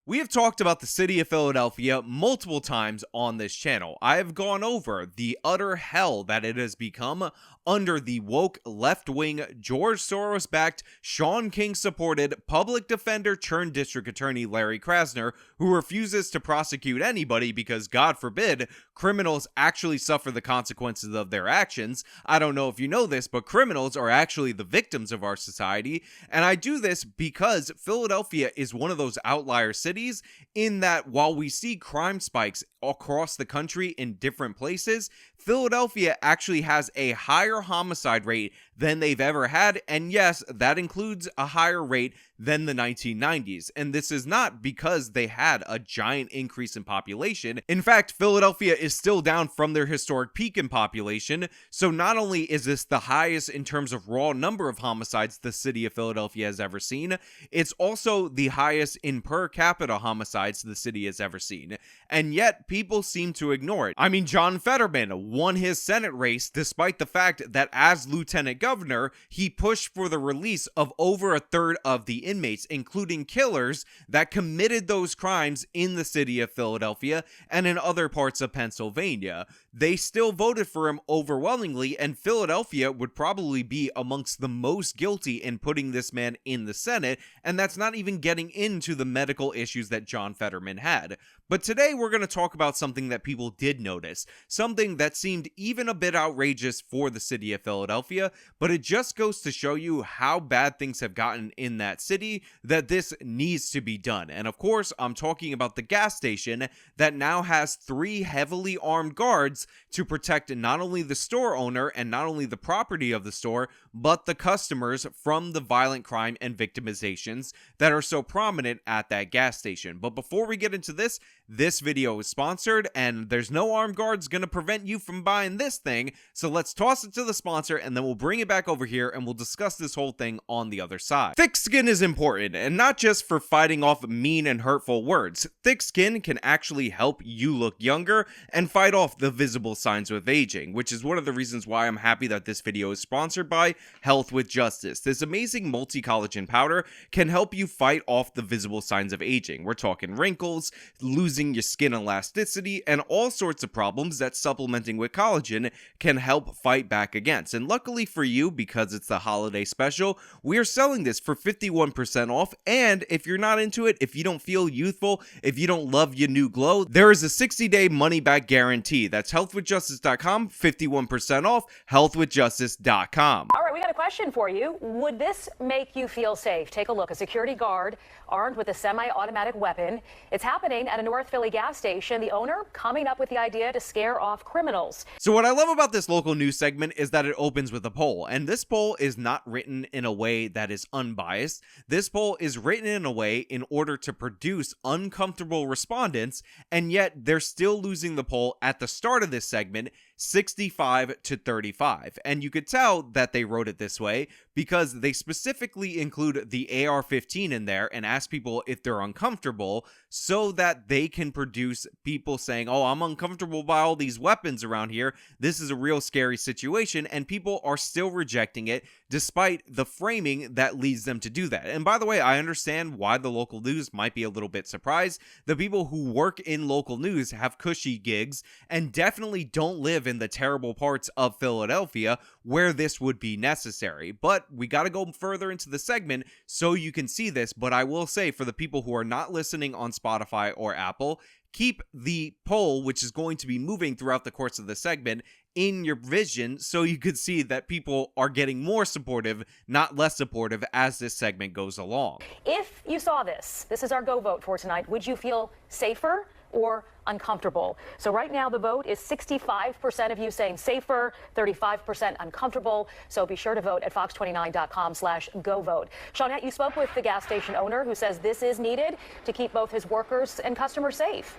We have talked about the city of Philadelphia multiple times on this channel. I have gone over the utter hell that it has become under the woke left-wing, George Soros-backed, Shaun King-supported public defender turned district attorney Larry Krasner, who refuses to prosecute anybody because, God forbid, criminals actually suffer the consequences of their actions. I don't know if you know this, but criminals are actually the victims of our society, and I do this because Philadelphia is one of those outlier cities in that while we see crime spikes across the country in different places, Philadelphia actually has a higher homicide rate than they've ever had, and yes, that includes a higher rate than the 1990s, and this is not because they had a giant increase in population. In fact, Philadelphia is still down from their historic peak in population, so not only is this the highest in terms of raw number of homicides the city of Philadelphia has ever seen, it's also the highest in per capita homicides the city has ever seen, and yet people seem to ignore it. I mean, John Fetterman won his Senate race despite the fact that as lieutenant governor, he pushed for the release of over a third of the inmates, including killers that committed those crimes in the city of Philadelphia and in other parts of Pennsylvania. They still voted for him overwhelmingly, and Philadelphia would probably be amongst the most guilty in putting this man in the Senate, and that's not even getting into the medical issues that John Fetterman had. But today we're going to talk about something that people did notice, something that seemed even a bit outrageous for the city of Philadelphia, but it just goes to show you how bad things have gotten in that city that this needs to be done. And of course, I'm talking about the gas station that now has 3 heavily armed guards to protect not only the store owner and not only the property of the store, but the customers from the violent crime and victimizations that are so prominent at that gas station. But before we get into this video is sponsored, and there's no armed guards going to prevent you from buying this thing, so let's toss it to the sponsor, and then we'll bring it back over here, and we'll discuss this whole thing on the other side. Thick skin is important, and not just for fighting off mean and hurtful words. Thick skin can actually help you look younger and fight off the visible signs of aging, which is one of the reasons why I'm happy that this video is sponsored by Health with Justice. This amazing multi-collagen powder can help you fight off the visible signs of aging. We're talking wrinkles, losing your skin elasticity, and all sorts of problems that supplementing with collagen can help fight back against. And luckily for you, because it's the holiday special, we are selling this for 51% off. And if you're not into it, if you don't feel youthful, if you don't love your new glow, there is a 60-day money-back guarantee. That's healthwithjustice.com, 51% off, healthwithjustice.com. All right, we got a question for you. Would this make you feel safe? Take a look. A security guard armed with a semi-automatic weapon. It's happening at a North Philly gas station. The owner coming up with the idea to scare off criminals. So what I love about this local news segment is that it opens with a poll, and this poll is not written in a way that is unbiased. This poll is written in a way in order to produce uncomfortable respondents, and yet they're still losing the poll at the start of this segment, 65 to 35. And you could tell that they wrote it this way because they specifically include the AR-15 in there and ask people if they're uncomfortable so that they can produce people saying, oh, I'm uncomfortable by all these weapons around here. This is a real scary situation, and people are still rejecting it despite the framing that leads them to do that. And by the way, I understand why the local news might be a little bit surprised. The people who work in local news have cushy gigs and definitely don't live in the terrible parts of Philadelphia where this would be necessary. But we got to go further into the segment so you can see this. But I will say, for the people who are not listening on Spotify or Apple, keep the poll, which is going to be moving throughout the course of the segment, in your vision so you could see that people are getting more supportive, not less supportive, as this segment goes along. If you saw this is our go vote for tonight, would you feel safer or uncomfortable? So right now the vote is 65% of you saying safer, 35% uncomfortable. So be sure to vote at fox29.com/go vote. Shaunette, you spoke with the gas station owner who says this is needed to keep both his workers and customers safe.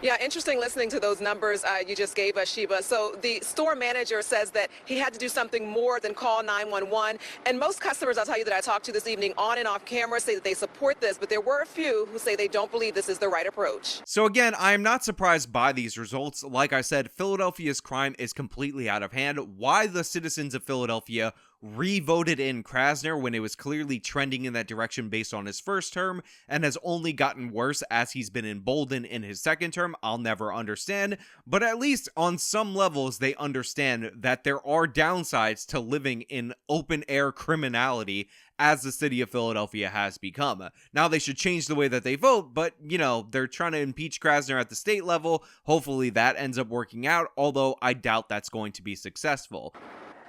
Yeah, interesting listening to those numbers you just gave us, Sheba. So the store manager says that he had to do something more than call 911. And most customers, I'll tell you, that I talked to this evening on and off camera say that they support this, but there were a few who say they don't believe this is the right approach. So again, I am not surprised by these results. Like I said, Philadelphia's crime is completely out of hand. Why the citizens of Philadelphia re-voted in Krasner when it was clearly trending in that direction based on his first term, and has only gotten worse as he's been emboldened in his second term. I'll never understand, but at least on some levels they understand that there are downsides to living in open-air criminality as the city of Philadelphia has become. Now they should change the way that they vote, but they're trying to impeach Krasner at the state level. Hopefully that ends up working out, although I doubt that's going to be successful.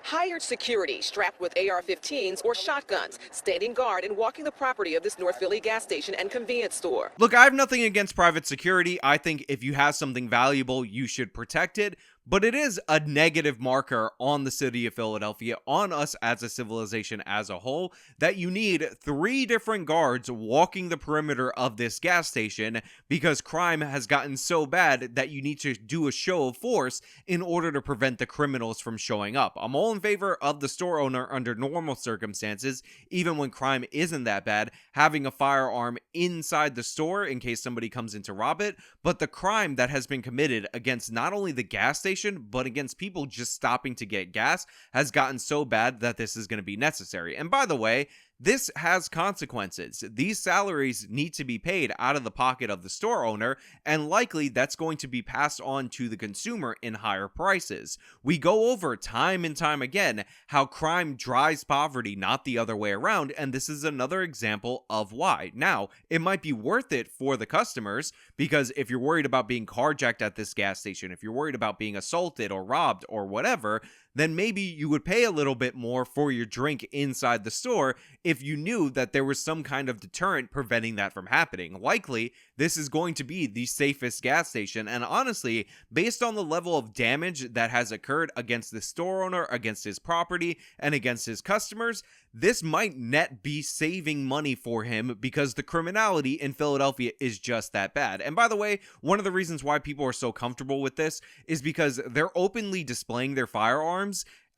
Hired security strapped with AR-15s or shotguns, standing guard and walking the property of this North Philly gas station and convenience store. Look, I have nothing against private security. I think if you have something valuable, you should protect it. But it is a negative marker on the city of Philadelphia, on us as a civilization as a whole, that you need 3 different guards walking the perimeter of this gas station because crime has gotten so bad that you need to do a show of force in order to prevent the criminals from showing up. I'm all in favor of the store owner under normal circumstances, even when crime isn't that bad, having a firearm inside the store in case somebody comes in to rob it. But the crime that has been committed against not only the gas station, but against people just stopping to get gas has gotten so bad that this is going to be necessary. And by the way, this has consequences. These salaries need to be paid out of the pocket of the store owner, and likely that's going to be passed on to the consumer in higher prices. We go over time and time again how crime drives poverty, not the other way around, and this is another example of why. Now, it might be worth it for the customers, because if you're worried about being carjacked at this gas station, if you're worried about being assaulted or robbed or whatever, then maybe you would pay a little bit more for your drink inside the store if you knew that there was some kind of deterrent preventing that from happening. Likely, this is going to be the safest gas station, and honestly, based on the level of damage that has occurred against the store owner, against his property, and against his customers, this might net be saving money for him because the criminality in Philadelphia is just that bad. And by the way, one of the reasons why people are so comfortable with this is because they're openly displaying their firearms,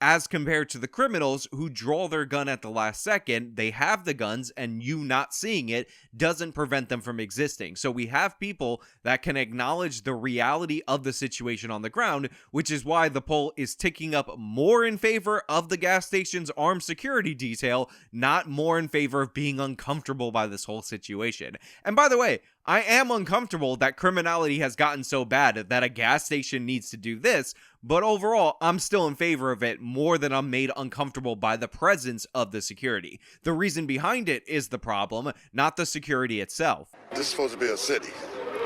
as compared to the criminals who draw their gun at the last second. They have the guns, and you not seeing it doesn't prevent them from existing. So we have people that can acknowledge the reality of the situation on the ground, which is why the poll is ticking up more in favor of the gas station's armed security detail, not more in favor of being uncomfortable by this whole situation. And by the way, I am uncomfortable that criminality has gotten so bad that a gas station needs to do this, but overall, I'm still in favor of it more than I'm made uncomfortable by the presence of the security. The reason behind it is the problem, not the security itself. This is supposed to be a city,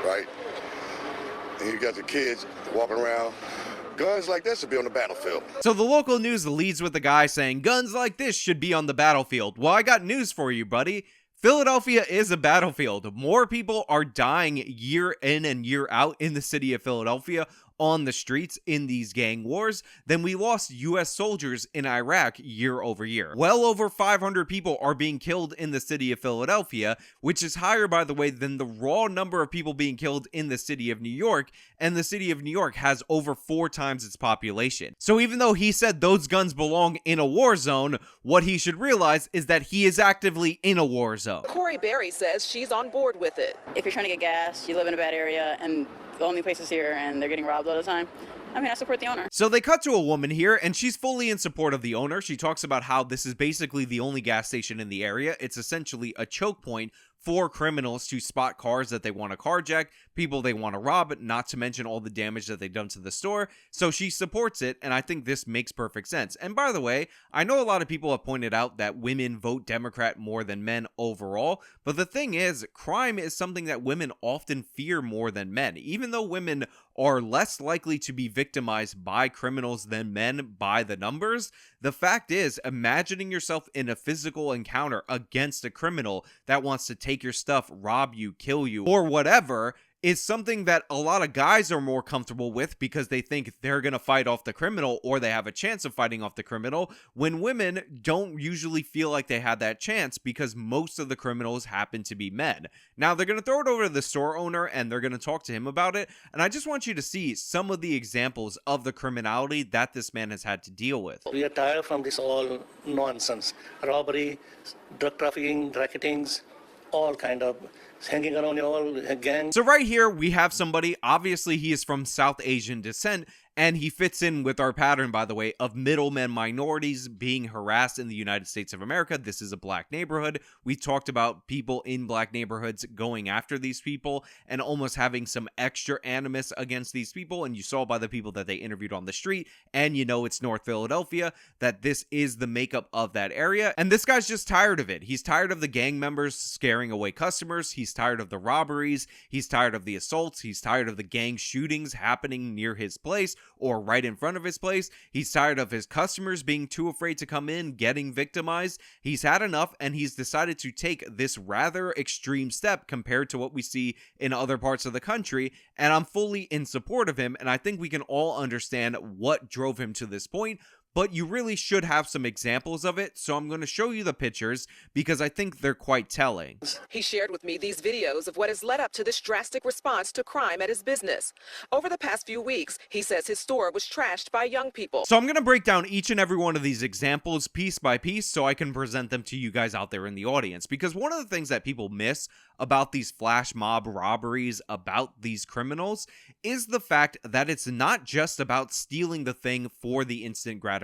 right? And you got the kids walking around. Guns like this should be on the battlefield. So the local news leads with the guy saying, guns like this should be on the battlefield. Well, I got news for you, buddy. Philadelphia is a battlefield. More people are dying year in and year out in the city of Philadelphia on the streets in these gang wars than we lost US soldiers in Iraq year over year. Well over 500 people are being killed in the city of Philadelphia, which is higher, by the way, than the raw number of people being killed in the city of New York, and the city of New York has over 4 times its population. So even though he said those guns belong in a war zone, what he should realize is that he is actively in a war zone. Corey Berry says she's on board with it. If you're trying to get gas, you live in a bad area, and the only place is here, and they're getting robbed all the time, I mean, I support the owner. So they cut to a woman here, and she's fully in support of the owner. She talks about how this is basically the only gas station in the area. It's essentially a choke point for criminals to spot cars that they want to carjack, people they want to rob, not to mention all the damage that they've done to the store. So she supports it, and I think this makes perfect sense. And by the way, I know a lot of people have pointed out that women vote Democrat more than men overall, but the thing is, crime is something that women often fear more than men. Even though women are less likely to be victimized by criminals than men by the numbers, the fact is, imagining yourself in a physical encounter against a criminal that wants to take your stuff, rob you, kill you, or whatever, is something that a lot of guys are more comfortable with because they think they're going to fight off the criminal, or they have a chance of fighting off the criminal, when women don't usually feel like they had that chance because most of the criminals happen to be men. Now, they're going to throw it over to the store owner and they're going to talk to him about it, and I just want you to see some of the examples of the criminality that this man has had to deal with. We are tired from this all nonsense. Robbery, drug trafficking, racketings, all kind of hanging around all gang. So right here, we have somebody, obviously he is from South Asian descent, and he fits in with our pattern, by the way, of middlemen minorities being harassed in the United States of America. This is a black neighborhood. We talked about people in black neighborhoods going after these people and almost having some extra animus against these people. And you saw by the people that they interviewed on the street, and you know it's North Philadelphia, that this is the makeup of that area. And this guy's just tired of it. He's tired of the gang members scaring away customers. He's tired of the robberies. He's tired of the assaults. He's tired of the gang shootings happening near his place or right in front of his place. He's tired of his customers being too afraid to come in, getting victimized. He's had enough, and he's decided to take this rather extreme step compared to what we see in other parts of the country, and I'm fully in support of him, and I think we can all understand what drove him to this point. But you really should have some examples of it, so I'm going to show you the pictures because I think they're quite telling. He shared with me these videos of what has led up to this drastic response to crime at his business. Over the past few weeks, he says his store was trashed by young people. So I'm going to break down each and every one of these examples piece by piece so I can present them to you guys out there in the audience, because one of the things that people miss about these flash mob robberies, about these criminals, is the fact that it's not just about stealing the thing for the instant gratification.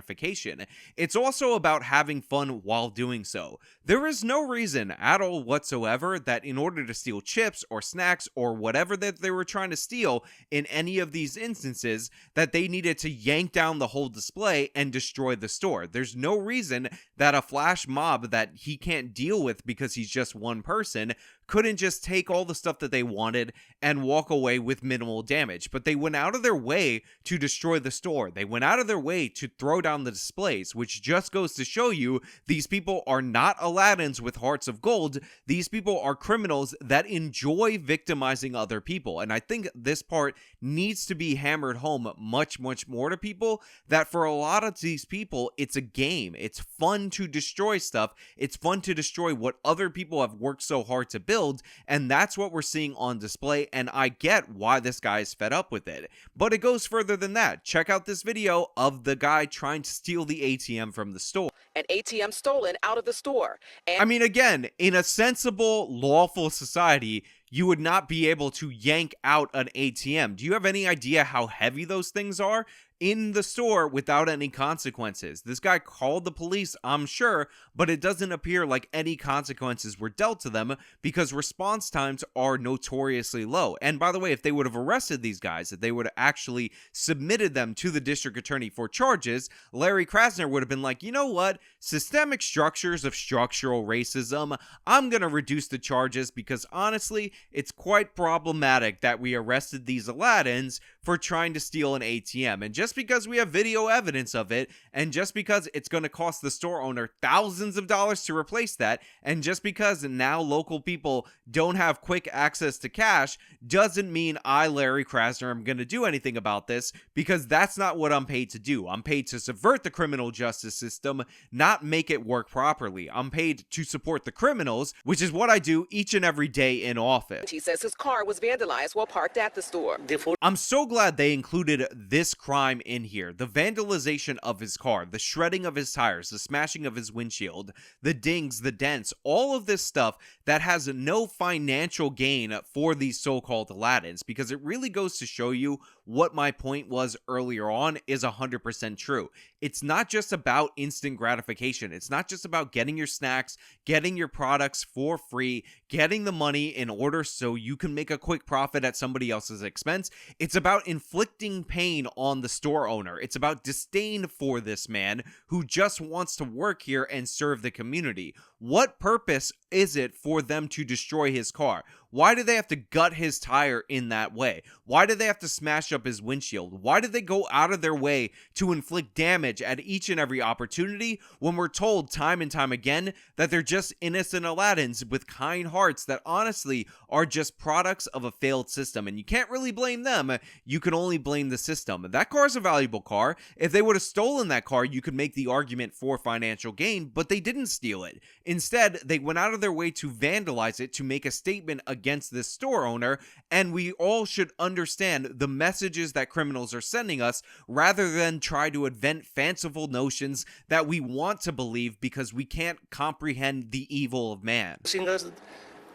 It's also about having fun while doing so. There is no reason at all whatsoever that in order to steal chips or snacks or whatever that they were trying to steal in any of these instances that they needed to yank down the whole display and destroy the store. There's no reason that a flash mob that he can't deal with because he's just one person couldn't just take all the stuff that they wanted and walk away with minimal damage. But they went out of their way to destroy the store. They went out of their way to throw down the displays, which just goes to show you these people are not Aladdins with hearts of gold. These people are criminals that enjoy victimizing other people. And I think this part needs to be hammered home much, much more to people, that for a lot of these people, it's a game. It's fun to destroy stuff. It's fun to destroy what other people have worked so hard to build. And that's what we're seeing on display, and I get why this guy is fed up with it. But it goes further than that. Check out this video of the guy trying to steal the ATM from the store. An ATM stolen out of the store. And I mean, again, in a sensible, lawful society, you would not be able to yank out an ATM. Do you have any idea how heavy those things are? In the store without any consequences. This guy called the police, I'm sure, but it doesn't appear like any consequences were dealt to them because response times are notoriously low. And by the way, if they would have arrested these guys, if they would have actually submitted them to the district attorney for charges, Larry Krasner would have been like, you know what? Systemic structures of structural racism, I'm going to reduce the charges because honestly, it's quite problematic that we arrested these Aladdins for trying to steal an ATM. And just because we have video evidence of it, and just because it's going to cost the store owner thousands of dollars to replace that, and just because now local people don't have quick access to cash, doesn't mean I, Larry Krasner, am going to do anything about this, because that's not what I'm paid to do. I'm paid to subvert the criminal justice system, not make it work properly. I'm paid to support the criminals, which is what I do each and every day in office. he says his car was vandalized while parked at the store. I'm so glad they included this crime in here. The vandalization of his car, the shredding of his tires, the smashing of his windshield, the dings, the dents, all of this stuff that has no financial gain for these so-called Aladdins, because it really goes to show you what my point was earlier on is 100% true. It's not just about instant gratification. It's not just about getting your snacks, getting your products for free, getting the money in order so you can make a quick profit at somebody else's expense. It's about inflicting pain on the store owner. It's about disdain for this man who just wants to work here and serve the community. What purpose is it for them to destroy his car? Why do they have to gut his tire in that way? Why do they have to smash up his windshield? Why do they go out of their way to inflict damage at each and every opportunity when we're told time and time again that they're just innocent Aladdins with kind hearts that honestly are just products of a failed system? And you can't really blame them. You can only blame the system. That car is a valuable car. If they would have stolen that car, you could make the argument for financial gain, but they didn't steal it. Instead, they went out of their way to vandalize it, to make a statement against this store owner, and we all should understand the messages that criminals are sending us rather than try to invent fanciful notions that we want to believe because we can't comprehend the evil of man. Forcing us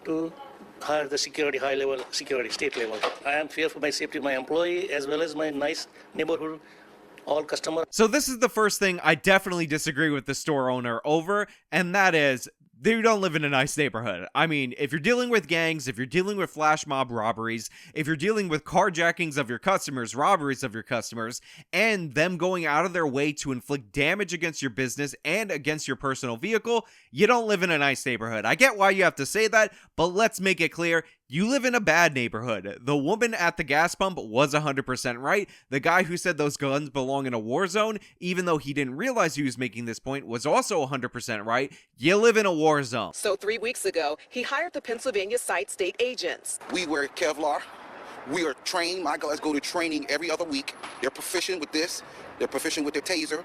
to hire the security, high level security, state level. I am fear for my safety, my employee, as well as my nice neighborhood, all customers. So this is the first thing I definitely disagree with the store owner over, and that is, they don't live in a nice neighborhood. I mean, if you're dealing with gangs, if you're dealing with flash mob robberies, if you're dealing with carjackings of your customers, robberies of your customers, and them going out of their way to inflict damage against your business and against your personal vehicle, you don't live in a nice neighborhood. I get why you have to say that, but let's make it clear. You live in a bad neighborhood. The woman at the gas pump was 100% right. The guy who said those guns belong in a war zone, even though he didn't realize he was making this point, was also 100% right. You live in a war zone. So 3 weeks ago, he hired the Pennsylvania site state agents. We wear Kevlar. We are trained. My guys go to training every other week. They're proficient with this. They're proficient with their taser.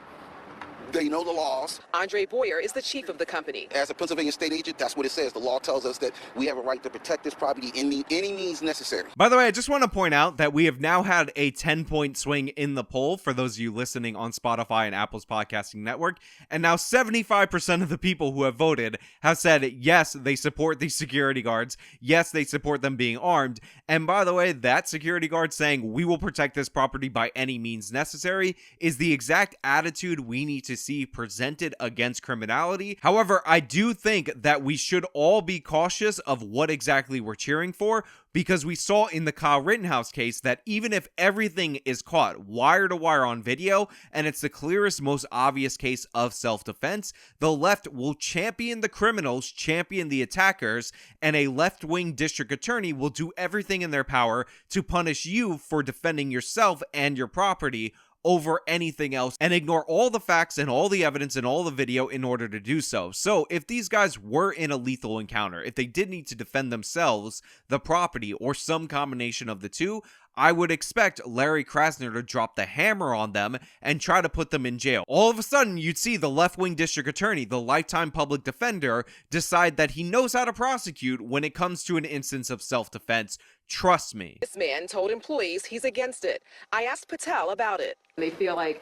They know the laws. Andre Boyer is the chief of the company. As a Pennsylvania state agent, that's what it says. The law tells us that we have a right to protect this property in any means necessary. By the way, I just want to point out that we have now had a 10-point swing in the poll for those of you listening on Spotify and Apple's podcasting network. And now 75% of the people who have voted have said, yes, they support these security guards. Yes, they support them being armed. And by the way, that security guard saying, we will protect this property by any means necessary, is the exact attitude we need to see presented against criminality. However, I do think that we should all be cautious of what exactly we're cheering for, because we saw in the Kyle Rittenhouse case that even if everything is caught wire to wire on video and it's the clearest, most obvious case of self-defense, the left will champion the criminals, champion the attackers, and a left-wing district attorney will do everything in their power to punish you for defending yourself and your property over anything else and ignore all the facts and all the evidence and all the video in order to do so. So if these guys were in a lethal encounter, if they did need to defend themselves, the property, or some combination of the two, I would expect Larry Krasner to drop the hammer on them and try to put them in jail. All of a sudden, you'd see the left-wing district attorney, the lifetime public defender, decide that he knows how to prosecute when it comes to an instance of self-defense. Trust me. This man told employees he's against it. I asked Patel about it. They feel like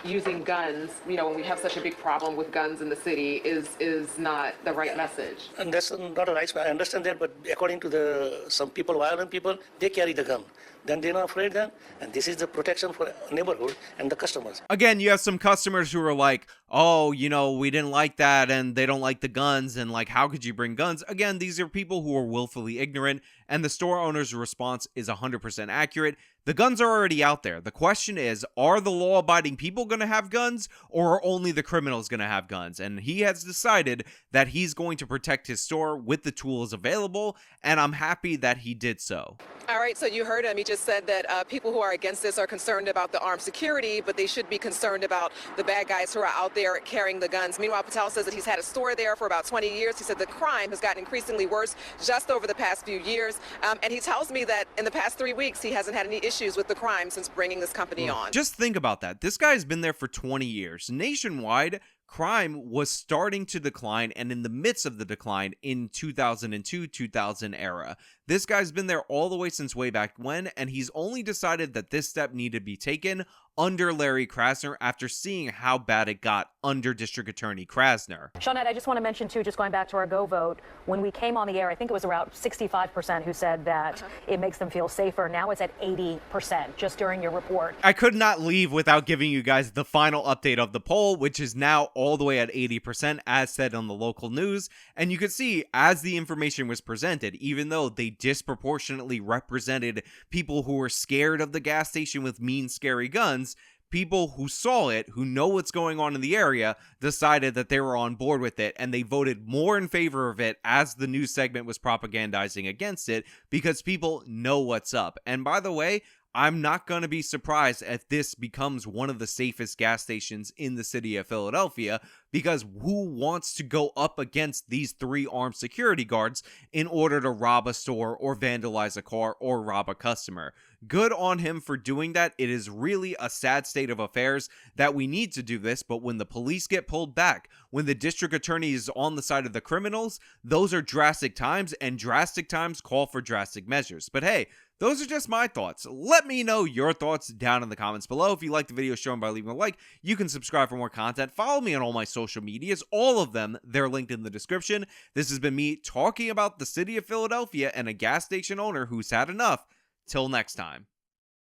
using guns, when we have such a big problem with guns in the city, is not the right message. And that's not a right. I understand that, but according to some people, violent people, they carry the gun. Then they're not afraid then, and this is the protection for neighborhood and the customers. Again, you have some customers who are like, oh, we didn't like that, and they don't like the guns, and like, how could you bring guns? Again, these are people who are willfully ignorant, and the store owner's response is 100% accurate. The guns are already out there. The question is, are the law-abiding people going to have guns, or are only the criminals going to have guns? And he has decided that he's going to protect his store with the tools available, and I'm happy that he did so. All right, so you heard him. He just said that people who are against this are concerned about the armed security, but they should be concerned about the bad guys who are out there carrying the guns. Meanwhile, Patel says that he's had a store there for about 20 years. He said the crime has gotten increasingly worse just over the past few years. And he tells me that in the past 3 weeks, he hasn't had any issues with the crime since bringing this company on. Just think about that. This guy's been there for 20 years. Nationwide, crime was starting to decline and in the midst of the decline in 2002-2000 era. This guy's been there all the way since way back when, and he's only decided that this step needed to be taken under Larry Krasner after seeing how bad it got under District Attorney Krasner. Shawnette, I just want to mention, too, just going back to our Go vote, when we came on the air, I think it was around 65% who said that it makes them feel safer. Now it's at 80% just during your report. I could not leave without giving you guys the final update of the poll, which is now all the way at 80%, as said on the local news. And you could see, as the information was presented, even though they disproportionately represented people who were scared of the gas station with mean, scary guns, people who saw it, who know what's going on in the area, decided that they were on board with it, and they voted more in favor of it as the news segment was propagandizing against it, because people know what's up. And by the way, I'm not going to be surprised if this becomes one of the safest gas stations in the city of Philadelphia, because who wants to go up against these 3 armed security guards in order to rob a store or vandalize a car or rob a customer? Good on him for doing that. It is really a sad state of affairs that we need to do this, but when the police get pulled back, when the district attorney is on the side of the criminals, those are drastic times, and drastic times call for drastic measures. But hey, those are just my thoughts. Let me know your thoughts down in the comments below. If you liked the video, show them by leaving a like. You can subscribe for more content. Follow me on all my social social medias, all of them, they're linked in the description. This has been me talking about the city of Philadelphia and a gas station owner who's had enough. Till next time.